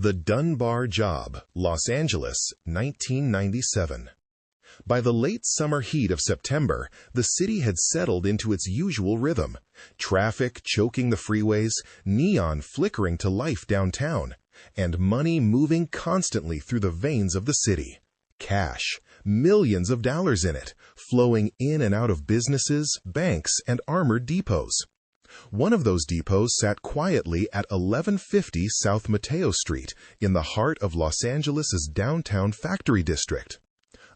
The Dunbar Job, Los Angeles, 1997. By the late summer heat of September, the city had settled into its usual rhythm. Traffic choking the freeways, neon flickering to life downtown, and money moving constantly through the veins of the city. Cash, millions of dollars in it, flowing in and out of businesses, banks, and armored depots. One of those depots sat quietly at 1150 South Mateo Street, in the heart of Los Angeles' downtown factory district.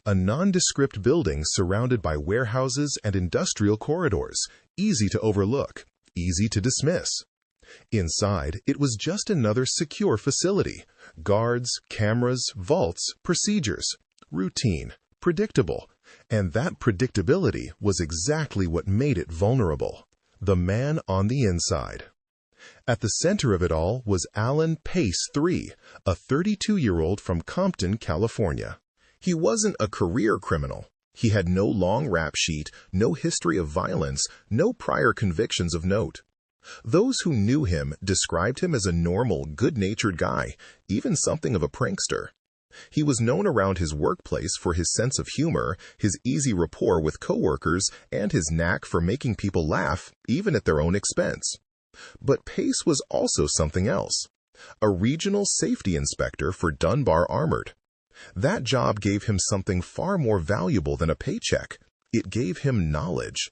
A nondescript building surrounded by warehouses and industrial corridors, easy to overlook, easy to dismiss. Inside, it was just another secure facility. Guards, cameras, vaults, procedures. Routine, predictable. And that predictability was exactly what made it vulnerable. The man on the inside. At the center of it all was Alan Pace III, a 32-year-old from Compton, California. He wasn't a career criminal. He had no long rap sheet, no history of violence, no prior convictions of note. Those who knew him described him as a normal, good-natured guy, even something of a prankster. He was known around his workplace for his sense of humor, his easy rapport with coworkers, and his knack for making people laugh, even at their own expense. But Pace was also something else. A regional safety inspector for Dunbar Armored. That job gave him something far more valuable than a paycheck. It gave him knowledge.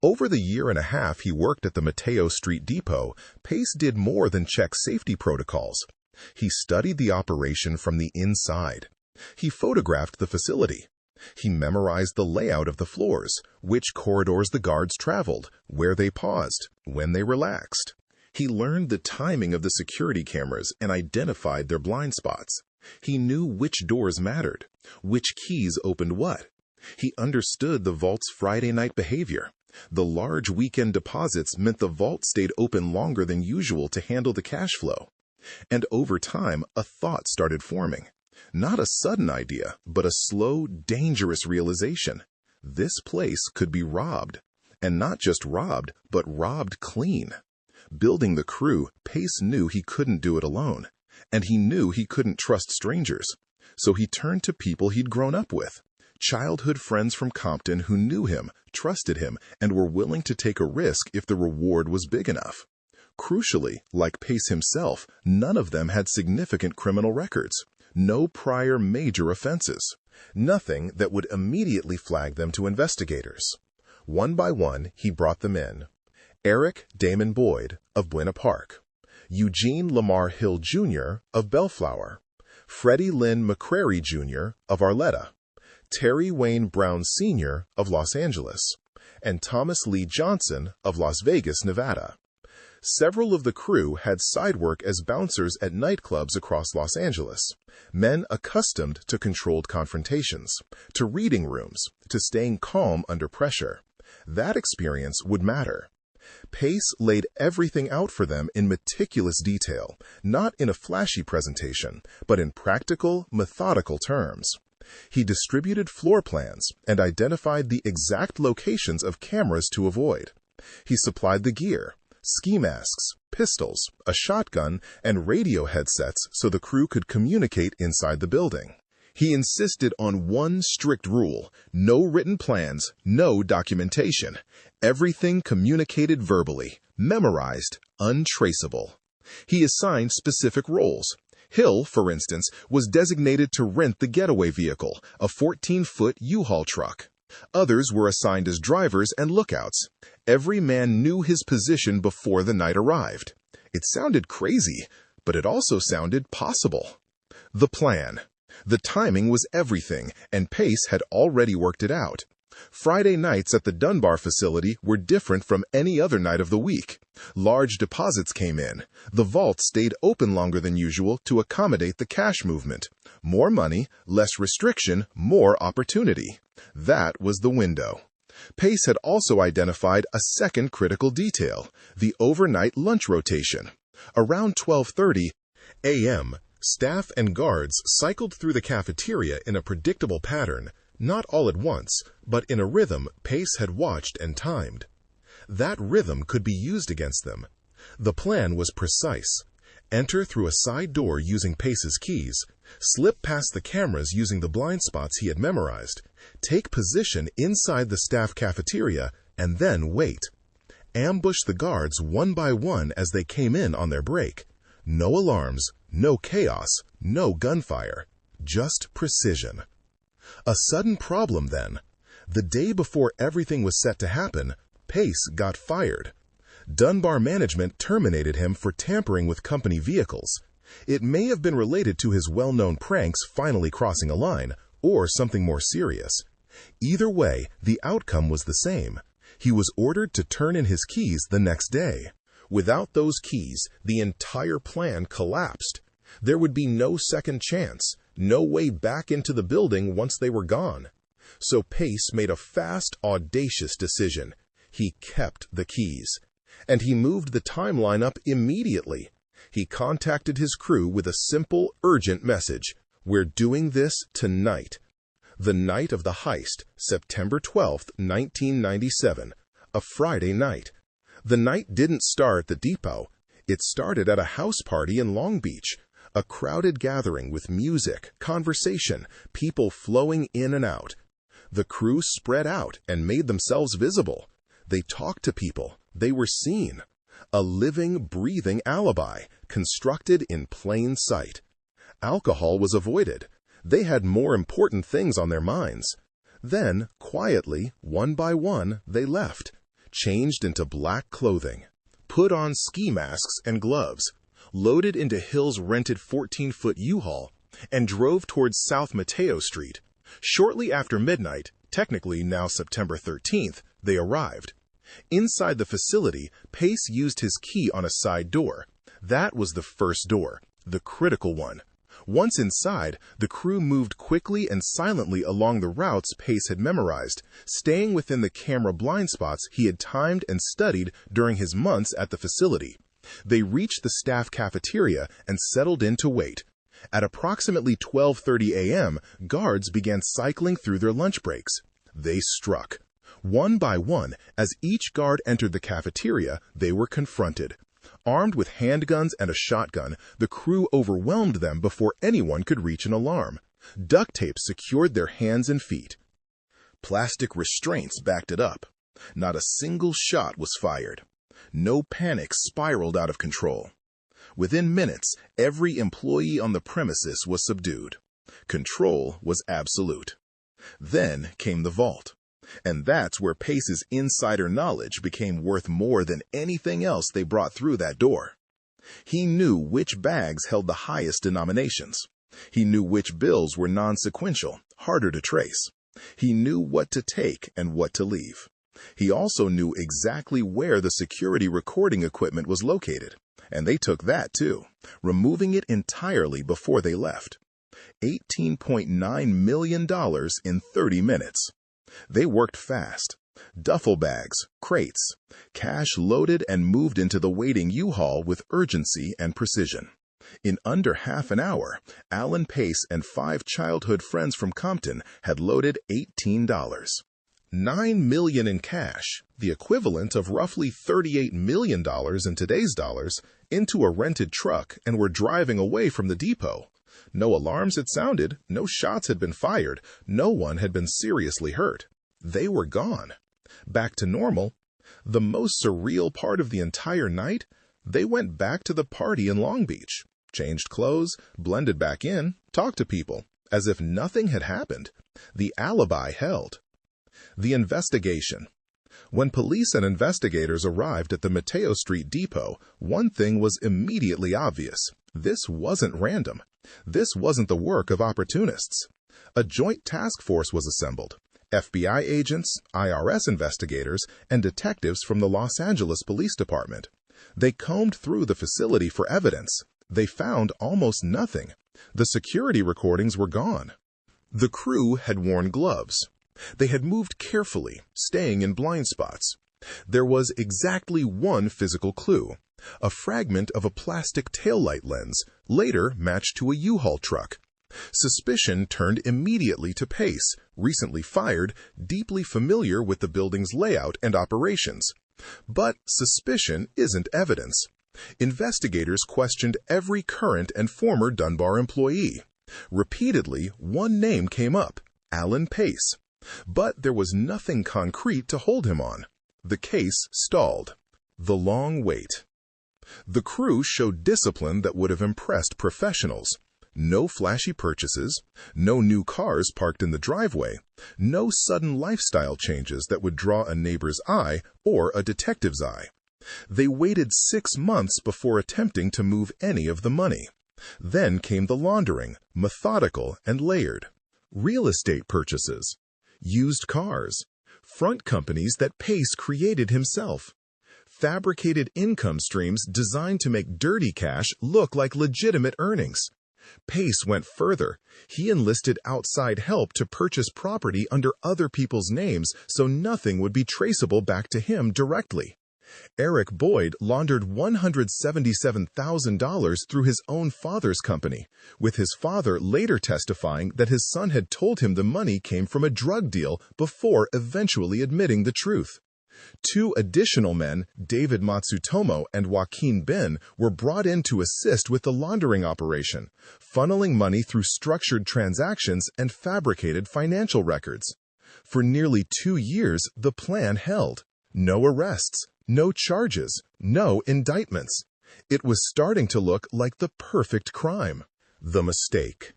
Over the year and a half he worked at the Mateo Street Depot, Pace did more than check safety protocols. He studied the operation from the inside. He photographed the facility. He memorized the layout of the floors, which corridors the guards traveled, where they paused, when they relaxed. He learned the timing of the security cameras and identified their blind spots. He knew which doors mattered, which keys opened what. He understood the vault's Friday night behavior. The large weekend deposits meant the vault stayed open longer than usual to handle the cash flow. And over time, a thought started forming. Not a sudden idea, but a slow, dangerous realization. This place could be robbed. And not just robbed, but robbed clean. Building the crew, Pace knew he couldn't do it alone. And he knew he couldn't trust strangers. So he turned to people he'd grown up with. Childhood friends from Compton who knew him, trusted him, and were willing to take a risk if the reward was big enough. Crucially, like Pace himself, none of them had significant criminal records. No prior major offenses. Nothing that would immediately flag them to investigators. One by one, he brought them in. Eric Damon Boyd of Buena Park. Eugene Lamar Hill Jr. of Bellflower. Freddie Lynn McCrary Jr. of Arleta. Terry Wayne Brown Sr. of Los Angeles. And Thomas Lee Johnson of Las Vegas, Nevada. Several of the crew had side work as bouncers at nightclubs across Los Angeles, men accustomed to controlled confrontations, to reading rooms, to staying calm under pressure. That experience would matter. Pace laid everything out for them in meticulous detail, not in a flashy presentation, but in practical, methodical terms. He distributed floor plans and identified the exact locations of cameras to avoid. He supplied the gear. Ski masks, pistols, a shotgun, and radio headsets so the crew could communicate inside the building. He insisted on one strict rule: no written plans, no documentation. Everything communicated verbally, memorized, untraceable. He assigned specific roles. Hill, for instance, was designated to rent the getaway vehicle, a 14-foot U-Haul truck. Others were assigned as drivers and lookouts. Every man knew his position before the night arrived. It sounded crazy, but it also sounded possible. The plan. The timing was everything, and Pace had already worked it out. Friday nights at the Dunbar facility were different from any other night of the week. Large deposits came in. The vault stayed open longer than usual to accommodate the cash movement. More money, less restriction, more opportunity. That was the window. Pace had also identified a second critical detail: the overnight lunch rotation. Around 12:30 a.m., staff and guards cycled through the cafeteria in a predictable pattern, not all at once, but in a rhythm Pace had watched and timed. That rhythm could be used against them. The plan was precise. Enter through a side door using Pace's keys, slip past the cameras using the blind spots he had memorized, take position inside the staff cafeteria, and then wait. Ambush the guards one by one as they came in on their break. No alarms, no chaos, no gunfire, just precision. A sudden problem then. The day before everything was set to happen, Pace got fired. Dunbar management terminated him for tampering with company vehicles. It may have been related to his well-known pranks finally crossing a line, or something more serious. Either way, the outcome was the same. He was ordered to turn in his keys the next day. Without those keys, the entire plan collapsed. There would be no second chance, no way back into the building once they were gone. So Pace made a fast, audacious decision. He kept the keys. And he moved the timeline up immediately. He contacted his crew with a simple, urgent message. We're doing this tonight. The night of the heist, September 12, 1997, a Friday night. The night didn't start at the depot. It started at a house party in Long Beach, a crowded gathering with music, conversation, people flowing in and out. The crew spread out and made themselves visible. They talked to people. They were seen. A living, breathing alibi, constructed in plain sight. Alcohol was avoided. They had more important things on their minds. Then, quietly, one by one, they left, changed into black clothing, put on ski masks and gloves, loaded into Hill's rented 14-foot U-Haul, and drove towards South Mateo Street. Shortly after midnight, technically now September 13th, they arrived. Inside the facility, Pace used his key on a side door. That was the first door, the critical one. Once inside, the crew moved quickly and silently along the routes Pace had memorized, staying within the camera blind spots he had timed and studied during his months at the facility. They reached the staff cafeteria and settled in to wait. At approximately 12:30 a.m., guards began cycling through their lunch breaks. They struck. One by one, as each guard entered the cafeteria, they were confronted. Armed with handguns and a shotgun, the crew overwhelmed them before anyone could reach an alarm. Duct tape secured their hands and feet. Plastic restraints backed it up. Not a single shot was fired. No panic spiraled out of control. Within minutes, every employee on the premises was subdued. Control was absolute. Then came the vault. And that's where Pace's insider knowledge became worth more than anything else they brought through that door. He knew which bags held the highest denominations. He knew which bills were non-sequential, harder to trace. He knew what to take and what to leave. He also knew exactly where the security recording equipment was located, and they took that too, removing it entirely before they left. $18.9 million in 30 minutes. They worked fast. Duffel bags, crates, cash loaded and moved into the waiting U-Haul with urgency and precision. In under half an hour, Alan Pace and 5 childhood friends from Compton had loaded $18. $9 million in cash, the equivalent of roughly $38 million in today's dollars, into a rented truck and were driving away from the depot. No alarms had sounded, no shots had been fired, no one had been seriously hurt. They were gone. Back to normal. The most surreal part of the entire night, they went back to the party in Long Beach, changed clothes, blended back in, talked to people, as if nothing had happened. The alibi held. The investigation. When police and investigators arrived at the Mateo Street depot, one thing was immediately obvious. This wasn't random. This wasn't the work of opportunists. A joint task force was assembled. FBI agents, IRS investigators, and detectives from the Los Angeles Police Department. They combed through the facility for evidence. They found almost nothing. The security recordings were gone. The crew had worn gloves. They had moved carefully, staying in blind spots. There was exactly one physical clue, a fragment of a plastic taillight lens, later matched to a U-Haul truck. Suspicion turned immediately to Pace, recently fired, deeply familiar with the building's layout and operations. But suspicion isn't evidence. Investigators questioned every current and former Dunbar employee. Repeatedly, one name came up: Alan Pace. But there was nothing concrete to hold him on. The case stalled. The long wait. The crew showed discipline that would have impressed professionals. No flashy purchases, no new cars parked in the driveway, no sudden lifestyle changes that would draw a neighbor's eye or a detective's eye. They waited 6 months before attempting to move any of the money. Then came the laundering, methodical and layered. Real estate purchases, used cars, front companies that Pace created himself, fabricated income streams designed to make dirty cash look like legitimate earnings. Pace went further. He enlisted outside help to purchase property under other people's names so nothing would be traceable back to him directly. Eric Boyd laundered $177,000 through his own father's company, with his father later testifying that his son had told him the money came from a drug deal before eventually admitting the truth. 2 additional men, David Matsutomo and Joaquin Bin, were brought in to assist with the laundering operation, funneling money through structured transactions and fabricated financial records. For nearly 2 years, the plan held. No arrests, no charges, no indictments. It was starting to look like the perfect crime. The mistake.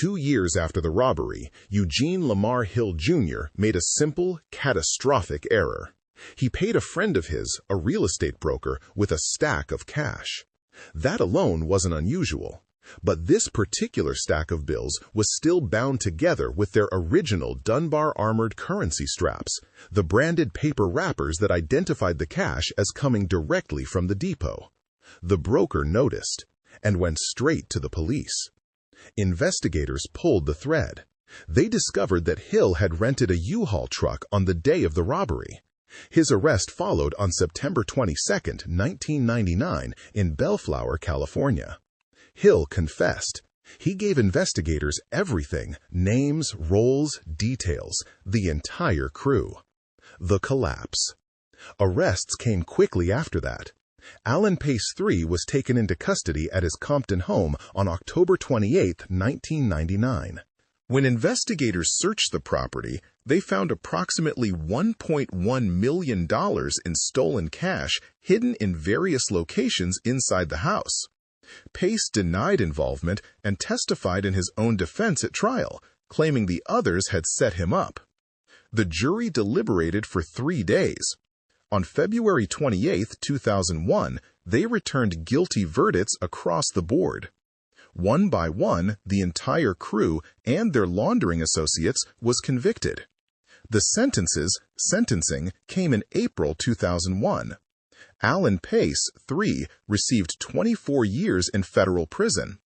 2 years after the robbery, Eugene Lamar Hill Jr. made a simple, catastrophic error. He paid a friend of his, a real estate broker, with a stack of cash. That alone wasn't unusual. But this particular stack of bills was still bound together with their original Dunbar Armored currency straps, the branded paper wrappers that identified the cash as coming directly from the depot. The broker noticed and went straight to the police. Investigators pulled the thread. They discovered that Hill had rented a U-Haul truck on the day of the robbery. His arrest followed on September 22, 1999, in Bellflower, California. Hill confessed. He gave investigators everything: names, roles, details, the entire crew. The collapse. Arrests came quickly after that. Alan Pace III was taken into custody at his Compton home on October 28, 1999. When investigators searched the property, they found approximately $1.1 million in stolen cash hidden in various locations inside the house. Pace denied involvement and testified in his own defense at trial, claiming the others had set him up. The jury deliberated for 3 days. On February 28, 2001, they returned guilty verdicts across the board. One by one, the entire crew and their laundering associates was convicted. The sentencing came in April 2001. Alan Pace, III, received 24 years in federal prison.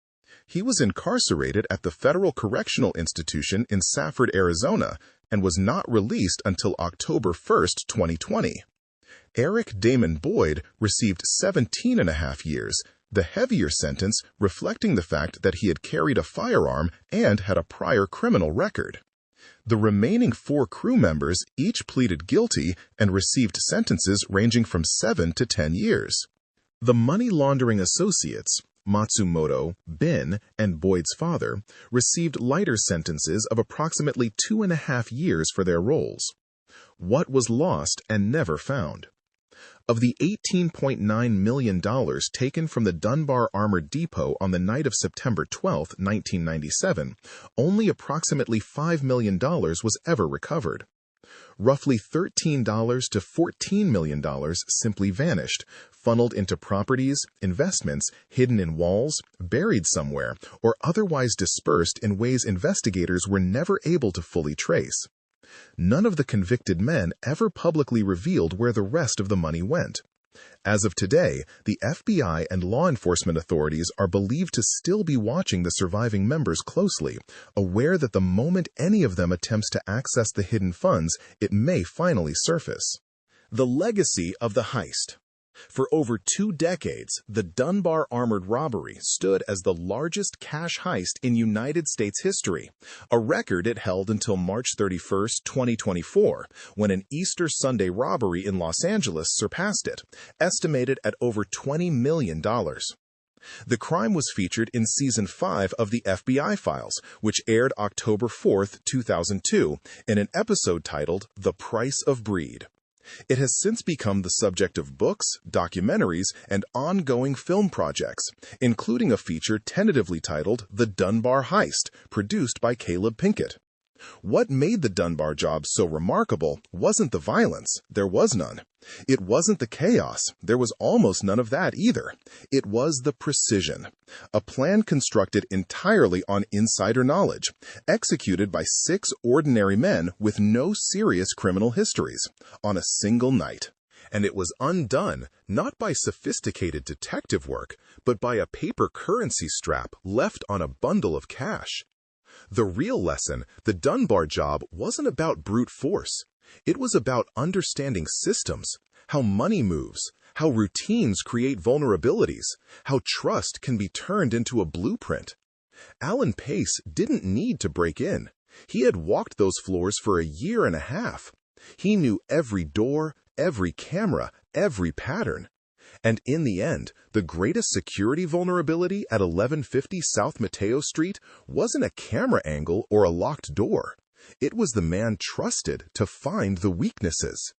He was incarcerated at the Federal Correctional Institution in Safford, Arizona, and was not released until October 1, 2020. Eric Damon Boyd received 17.5 years, the heavier sentence reflecting the fact that he had carried a firearm and had a prior criminal record. The remaining 4 crew members each pleaded guilty and received sentences ranging from 7 to 10 years. The money laundering associates, Matsumoto, Bin, and Boyd's father, received lighter sentences of approximately 2.5 years for their roles. What was lost and never found? Of the $18.9 million taken from the Dunbar Armored Depot on the night of September 12, 1997, only approximately $5 million was ever recovered. Roughly $13 to $14 million simply vanished, funneled into properties, investments, hidden in walls, buried somewhere, or otherwise dispersed in ways investigators were never able to fully trace. None of the convicted men ever publicly revealed where the rest of the money went. As of today, the FBI and law enforcement authorities are believed to still be watching the surviving members closely, aware that the moment any of them attempts to access the hidden funds, it may finally surface. The legacy of the heist. For over 2 decades, the Dunbar Armored Robbery stood as the largest cash heist in United States history, a record it held until March 31, 2024, when an Easter Sunday robbery in Los Angeles surpassed it, estimated at over $20 million. The crime was featured in Season 5 of the FBI Files, which aired October 4, 2002, in an episode titled The Price of Breed. It has since become the subject of books, documentaries, and ongoing film projects, including a feature tentatively titled The Dunbar Heist, produced by Caleb Pinkett. What made the Dunbar Job so remarkable wasn't the violence, there was none. It wasn't the chaos, there was almost none of that either. It was the precision. A plan constructed entirely on insider knowledge, executed by 6 ordinary men with no serious criminal histories, on a single night. And it was undone not by sophisticated detective work, but by a paper currency strap left on a bundle of cash. The real lesson, the Dunbar Job, wasn't about brute force. It was about understanding systems, how money moves, how routines create vulnerabilities, how trust can be turned into a blueprint. Alan Pace didn't need to break in. He had walked those floors for a year and a half. He knew every door, every camera, every pattern. And in the end, the greatest security vulnerability at 1150 South Mateo Street wasn't a camera angle or a locked door. It was the man trusted to find the weaknesses.